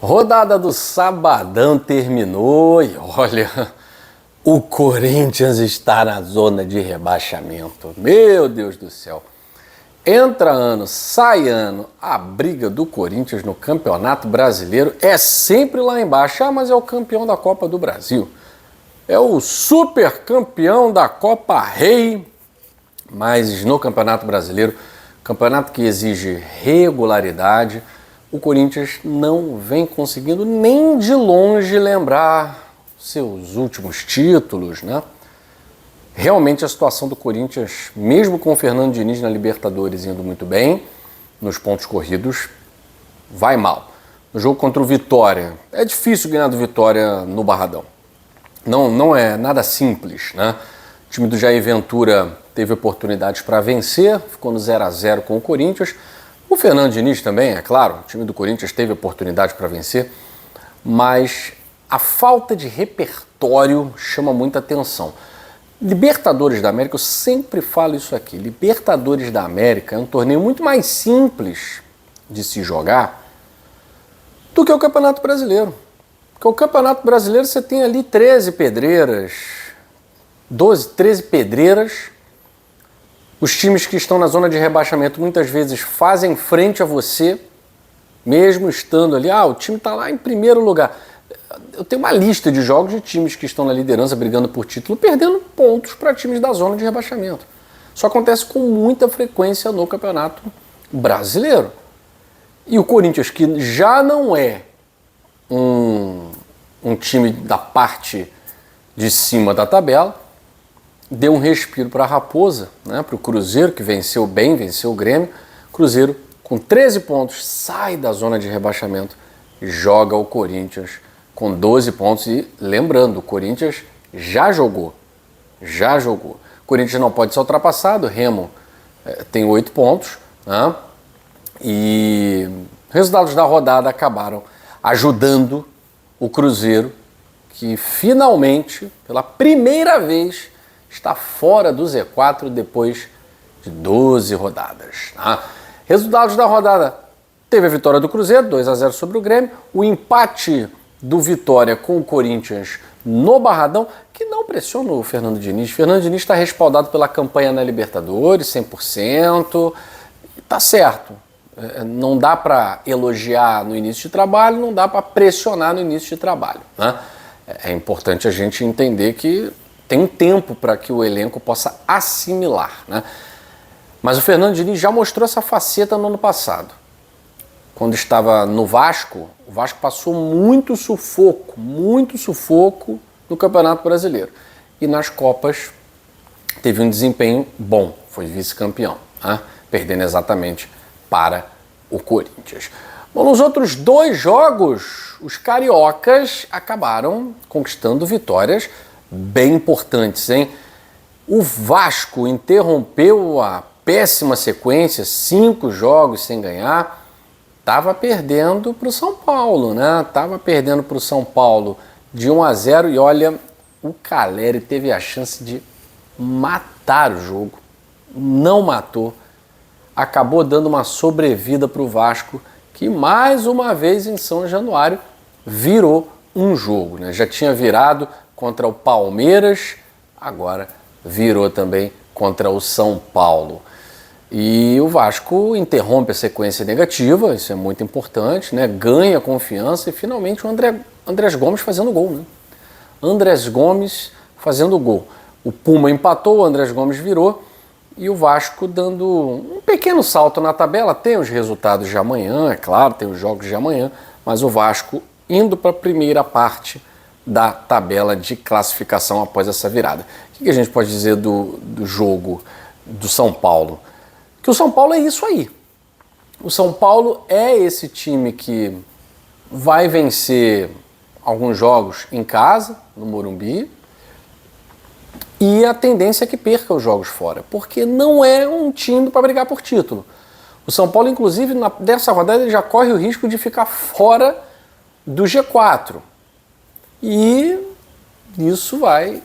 Rodada do Sabadão terminou e olha, o Corinthians está na zona de rebaixamento. Meu Deus do céu. Entra ano, sai ano, a briga do Corinthians no Campeonato Brasileiro é sempre lá embaixo. Ah, mas é o campeão da Copa do Brasil. É o super campeão da Copa Rei. Mas no Campeonato Brasileiro, campeonato que exige regularidade, o Corinthians não vem conseguindo nem de longe lembrar seus últimos títulos, né? Realmente a situação do Corinthians, mesmo com o Fernando Diniz na Libertadores indo muito bem, nos pontos corridos, vai mal. No jogo contra o Vitória, é difícil ganhar do Vitória no Barradão. Não é nada simples, né? O time do Jair Ventura teve oportunidades para vencer, ficou no 0-0 com o Corinthians. O Fernando Diniz também, é claro, o time do Corinthians teve oportunidade para vencer, mas a falta de repertório chama muita atenção. Libertadores da América, eu sempre falo isso aqui, Libertadores da América é um torneio muito mais simples de se jogar do que o Campeonato Brasileiro. Porque o Campeonato Brasileiro você tem ali 13 pedreiras, 12, 13 pedreiras. Os times que estão na zona de rebaixamento muitas vezes fazem frente a você, mesmo estando ali. Ah, o time está lá em primeiro lugar. Eu tenho uma lista de jogos de times que estão na liderança brigando por título, perdendo pontos para times da zona de rebaixamento. Isso acontece com muita frequência no Campeonato Brasileiro. E o Corinthians, que já não é um time da parte de cima da tabela, deu um respiro para a Raposa, né, para o Cruzeiro, que venceu bem, venceu o Grêmio. Cruzeiro, com 13 pontos, sai da zona de rebaixamento e joga o Corinthians com 12 pontos. E lembrando, o Corinthians já jogou. O Corinthians não pode ser ultrapassado, o Remo tem 8 pontos, né, e resultados da rodada acabaram ajudando o Cruzeiro, que finalmente, pela primeira vez, está fora do Z4 depois de 12 rodadas. Tá? Resultados da rodada: teve a vitória do Cruzeiro, 2-0 sobre o Grêmio, o empate do Vitória com o Corinthians no Barradão, que não pressiona o Fernando Diniz. Fernando Diniz está respaldado pela campanha na Libertadores, 100%, tá certo. Não dá para elogiar no início de trabalho, não dá para pressionar no início de trabalho. Né? É importante a gente entender que tem um tempo para que o elenco possa assimilar, né? Mas o Fernando Diniz já mostrou essa faceta no ano passado. Quando estava no Vasco, o Vasco passou muito sufoco no Campeonato Brasileiro. E nas Copas teve um desempenho bom, foi vice-campeão, né? Perdendo exatamente para o Corinthians. Bom, nos outros 2 jogos, os cariocas acabaram conquistando vitórias bem importantes, hein? O Vasco interrompeu a péssima sequência, 5 jogos sem ganhar. Tava perdendo para o São Paulo, né? Tava perdendo para o São Paulo de 1-0 e olha, o Caleri teve a chance de matar o jogo. Não matou. Acabou dando uma sobrevida para o Vasco, que mais uma vez em São Januário virou um jogo, né? Já tinha virado contra o Palmeiras, agora virou também contra o São Paulo. E o Vasco interrompe a sequência negativa, isso é muito importante, né? Ganha confiança e finalmente o Andrés Gomes fazendo gol, né? Andrés Gomes fazendo gol. O Puma empatou, o Andrés Gomes virou e o Vasco dando um pequeno salto na tabela. Tem os resultados de amanhã, é claro, tem os jogos de amanhã, mas o Vasco indo para a primeira parte da tabela de classificação após essa virada. O que a gente pode dizer do jogo do São Paulo? Que o São Paulo é isso aí. O São Paulo é esse time que vai vencer alguns jogos em casa, no Morumbi, e a tendência é que perca os jogos fora, porque não é um time para brigar por título. O São Paulo, inclusive, dessa rodada, ele já corre o risco de ficar fora do G4. E isso vai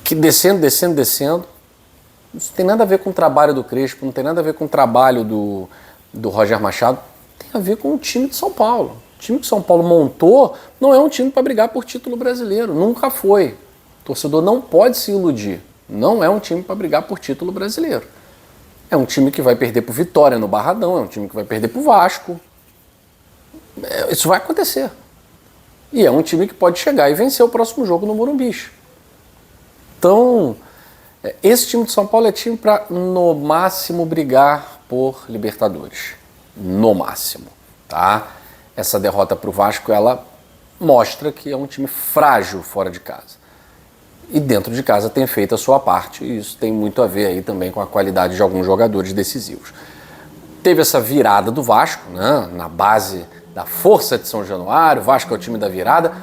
descendo. Isso tem nada a ver com o trabalho do Crespo, não tem nada a ver com o trabalho do Roger Machado, tem a ver com o time de São Paulo. O time que o São Paulo montou não é um time para brigar por título brasileiro, nunca foi. O torcedor não pode se iludir, não é um time para brigar por título brasileiro. É um time que vai perder pro Vitória no Barradão, é um time que vai perder pro Vasco. Isso vai acontecer. E é um time que pode chegar e vencer o próximo jogo no Morumbi. Então, esse time de São Paulo é time para, no máximo, brigar por Libertadores. No máximo, tá? Essa derrota para o Vasco, ela mostra que é um time frágil fora de casa. E dentro de casa tem feito a sua parte, e isso tem muito a ver aí também com a qualidade de alguns jogadores decisivos. Teve essa virada do Vasco, né, na base da força de São Januário, o Vasco é o time da virada,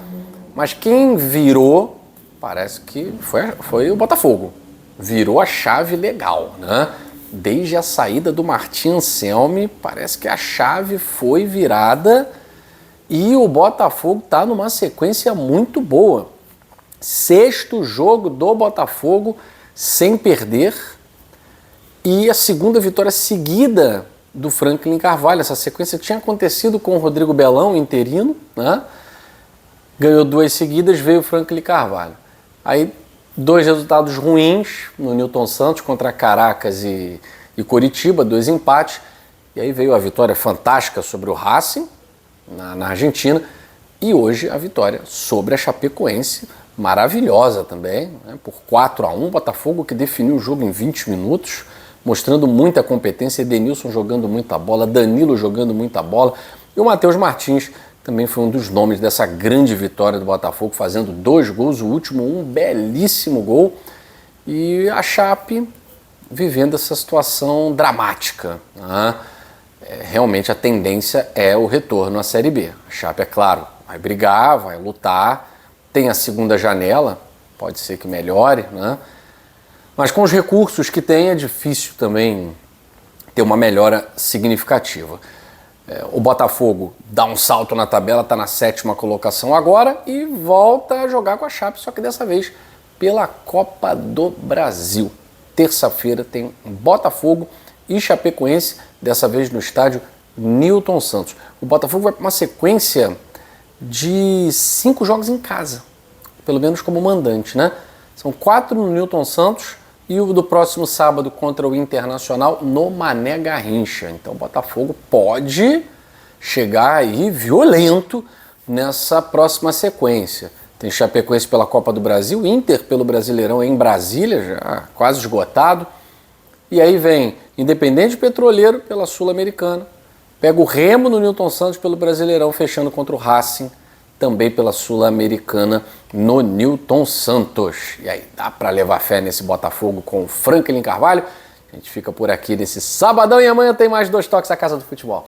mas quem virou, parece que foi o Botafogo. Virou a chave legal, né? Desde a saída do Martim Anselmi, parece que a chave foi virada e o Botafogo está numa sequência muito boa. 6º jogo do Botafogo sem perder e a segunda vitória seguida do Franklin Carvalho. Essa sequência tinha acontecido com o Rodrigo Belão, interino, né? Ganhou 2 seguidas, veio o Franklin Carvalho. Aí 2 resultados ruins no Newton Santos contra Caracas e Coritiba, 2 empates. E aí veio a vitória fantástica sobre o Racing, na Argentina. E hoje a vitória sobre a Chapecoense, maravilhosa também, né? Por 4-1, Botafogo que definiu o jogo em 20 minutos, mostrando muita competência, Edenilson jogando muita bola, Danilo jogando muita bola, e o Matheus Martins também foi um dos nomes dessa grande vitória do Botafogo, fazendo 2 gols, o último um belíssimo gol, e a Chape vivendo essa situação dramática, né? Realmente a tendência é o retorno à Série B. A Chape, é claro, vai brigar, vai lutar, tem a segunda janela, pode ser que melhore, né? Mas com os recursos que tem é difícil também ter uma melhora significativa. O Botafogo dá um salto na tabela, está na 7ª colocação agora e volta a jogar com a Chape, só que dessa vez pela Copa do Brasil. Terça-feira tem Botafogo e Chapecoense, dessa vez no estádio Newton Santos. O Botafogo vai para uma sequência de 5 jogos em casa, pelo menos como mandante, né? São 4 no Newton Santos e o do próximo sábado contra o Internacional no Mané Garrincha. Então o Botafogo pode chegar aí violento nessa próxima sequência. Tem Chapecoense pela Copa do Brasil, Inter pelo Brasileirão em Brasília, já quase esgotado. E aí vem Independente Petroleiro pela Sul-Americana, pega o Remo no Newton Santos pelo Brasileirão, fechando contra o Racing, também pela Sul-Americana no Newton Santos. E aí, dá para levar fé nesse Botafogo com o Franklin Carvalho? A gente fica por aqui nesse sabadão e amanhã tem mais 2 toques à Casa do Futebol.